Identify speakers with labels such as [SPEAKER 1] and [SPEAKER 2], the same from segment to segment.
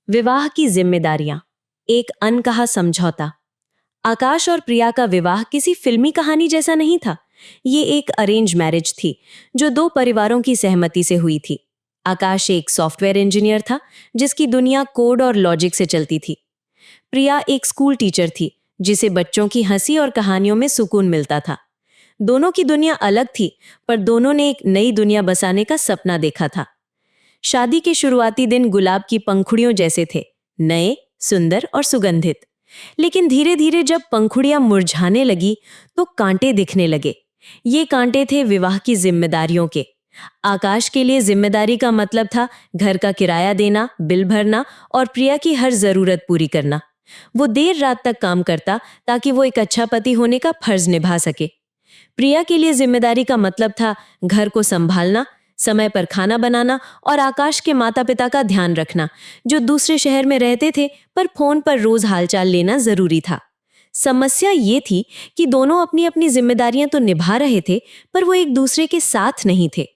[SPEAKER 1] विवाह की जिम्मेदारियां, एक अनकहा समझौता। आकाश और प्रिया का विवाह किसी फिल्मी कहानी जैसा नहीं था। ये एक अरेंज मैरिज थी जो दो परिवारों की सहमति से हुई थी। आकाश एक सॉफ्टवेयर इंजीनियर था जिसकी दुनिया कोड और लॉजिक से चलती थी। प्रिया एक स्कूल टीचर थी जिसे बच्चों की हंसी और कहानियों में सुकून मिलता था। दोनों की दुनिया अलग थी, पर दोनों ने एक नई दुनिया बसाने का सपना देखा था। शादी के शुरुआती दिन गुलाब की पंखुड़ियों जैसे थे, नए, सुंदर और सुगंधित। लेकिन धीरे धीरे जब पंखुड़ियां मुरझाने लगी तो कांटे दिखने लगे। ये कांटे थे विवाह की जिम्मेदारियों के। आकाश के लिए जिम्मेदारी का मतलब था घर का किराया देना, बिल भरना और प्रिया की हर जरूरत पूरी करना। वो देर रात तक काम करता ताकि वो एक अच्छा पति होने का फर्ज निभा सके। प्रिया के लिए जिम्मेदारी का मतलब था घर को संभालना, समय पर खाना बनाना और आकाश के माता पिता का ध्यान रखना, जो दूसरे शहर में रहते थे पर फोन पर रोज हालचाल लेना जरूरी था। समस्या ये थी कि दोनों अपनी अपनी जिम्मेदारियां तो निभा रहे थे, पर वो एक दूसरे के साथ नहीं थे।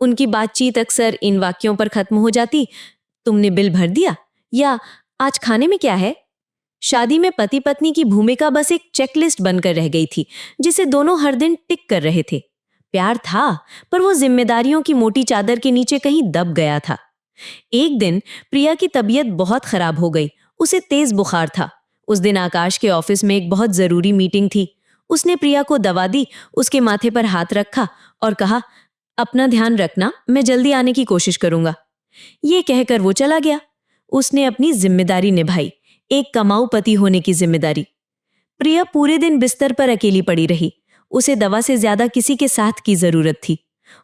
[SPEAKER 1] उनकी बातचीत अक्सर इन वाक्यों पर खत्म हो जाती: तुमने बिल भर दिया, या आज खाने में क्या है। शादी में पति पत्नी की भूमिका बस एक चेकलिस्ट बनकर रह गई थी जिसे दोनों हर दिन टिक कर रहे थे। प्यार था, पर वो जिम्मेदारियों की मोटी चादर के नीचे कहीं दब गया था। एक दिन प्रिया की तबीयत बहुत खराब हो गई। उसे तेज बुखार था। उस दिन आकाश के ऑफिस में एक बहुत जरूरी मीटिंग थी। उसने प्रिया को दवा दी, उसके माथे पर हाथ रखा और कहा, अपना ध्यान रखना, मैं जल्दी आने की कोशिश करूंगा। ये कहकर वो चला गया। उसने अपनी जिम्मेदारी निभाई, एक कमाऊ पति होने की जिम्मेदारी। प्रिया पूरे दिन बिस्तर पर अकेली पड़ी रही। उसे दवा से ज्यादा किसी के साथ की जरूरत थी।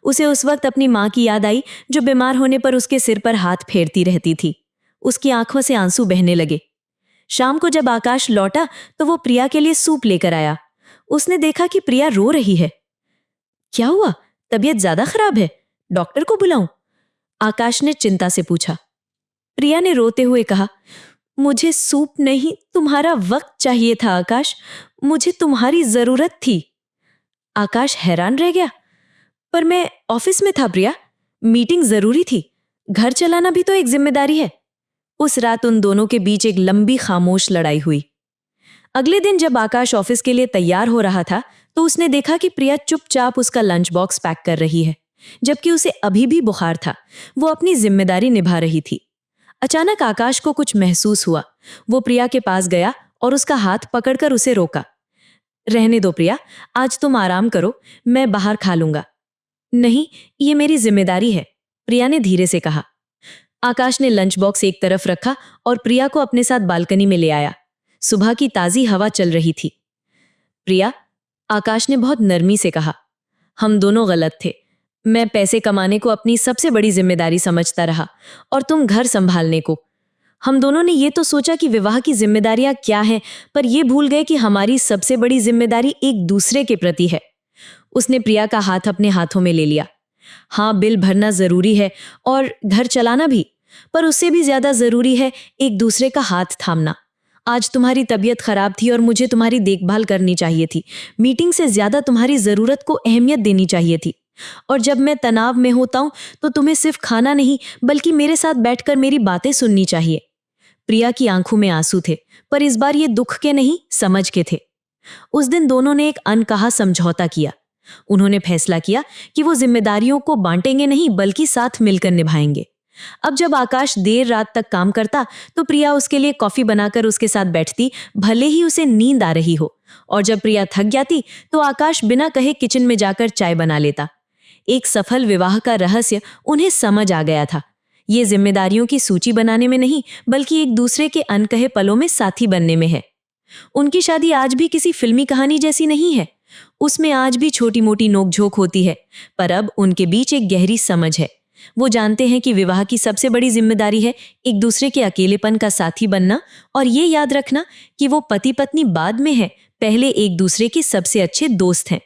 [SPEAKER 1] उसे उस वक्त अपनी माँ की याद आई जो बीमार होने पर उसके सिर पर हाथ फेरती रहती थी। उसकी आंखों से आंसू बहने लगे। शाम को जब आकाश लौटा तो वो प्रिया के लिए सूप लेकर आया। उसने देखा कि प्रिया रो रही है। क्या हुआ? तबीयत ज्यादा खराब है? डॉक्टर को बुलाऊं? आकाश ने चिंता से पूछा। प्रिया ने रोते हुए कहा, मुझे सूप नहीं, तुम्हारा वक्त चाहिए था आकाश। मुझे तुम्हारी जरूरत थी। आकाश हैरान रह गया। पर मैं ऑफिस में था प्रिया, मीटिंग जरूरी थी। घर चलाना भी तो एक जिम्मेदारी है। उस रात उन दोनों के बीच एक लंबी खामोश लड़ाई हुई। अगले दिन जब आकाश ऑफिस के लिए तैयार हो रहा था तो उसने देखा कि प्रिया चुपचाप उसका लंच बॉक्स पैक कर रही है, जबकि उसे अभी भी बुखार था। वो अपनी जिम्मेदारी निभा रही थी। अचानक आकाश को कुछ महसूस हुआ। वो प्रिया के पास गया और उसका हाथ पकड़कर उसे रोका। रहने दो प्रिया, आज तुम आराम करो, मैं बाहर खा लूंगा। नहीं, ये मेरी जिम्मेदारी है, प्रिया ने धीरे से कहा। आकाश ने लंच बॉक्स एक तरफ रखा और प्रिया को अपने साथ बालकनी में ले आया। सुबह की ताजी हवा चल रही थी। प्रिया, आकाश ने बहुत नरमी से कहा, हम दोनों गलत थे। मैं पैसे कमाने को अपनी सबसे बड़ी जिम्मेदारी समझता रहा और तुम घर संभालने को। हम दोनों ने ये तो सोचा कि विवाह की जिम्मेदारियां क्या हैं, पर यह भूल गए कि हमारी सबसे बड़ी जिम्मेदारी एक दूसरे के प्रति है। उसने प्रिया का हाथ अपने हाथों में ले लिया। हाँ, बिल भरना जरूरी है और घर चलाना भी, पर उससे भी ज्यादा जरूरी है एक दूसरे का हाथ थामना। आज तुम्हारी तबीयत खराब थी और मुझे तुम्हारी देखभाल करनी चाहिए थी। मीटिंग से ज्यादा तुम्हारी जरूरत को अहमियत देनी चाहिए थी। और जब मैं तनाव में होता हूं तो तुम्हें सिर्फ खाना नहीं, बल्कि मेरे साथ बैठकर मेरी बातें सुननी चाहिए। प्रिया की आंखों में आंसू थे, पर इस बार ये दुख के नहीं, समझ के थे। उस दिन दोनों ने एक अनकहा समझौता किया। उन्होंने फैसला किया कि वो जिम्मेदारियों को बांटेंगे नहीं, बल्कि साथ मिलकर निभाएंगे। अब जब आकाश देर रात तक काम करता तो प्रिया उसके लिए कॉफी बनाकर उसके साथ बैठती, भले ही उसे नींद आ रही हो। और जब प्रिया थक जाती तो आकाश बिना कहे किचन में जाकर चाय बना लेता। एक सफल विवाह का रहस्य उन्हें समझ आ गया था। ये जिम्मेदारियों की सूची बनाने में नहीं, बल्कि एक दूसरे के अनकहे पलों में साथी बनने में है। उनकी शादी आज भी किसी फिल्मी कहानी जैसी नहीं है। उसमें आज भी छोटी मोटी नोकझोंक होती है, पर अब उनके बीच एक गहरी समझ है। वो जानते हैं कि विवाह की सबसे बड़ी जिम्मेदारी है एक दूसरे के अकेलेपन का साथी बनना, और ये याद रखना कि वो पति पत्नी बाद में है, पहले एक दूसरे के सबसे अच्छे दोस्त हैं।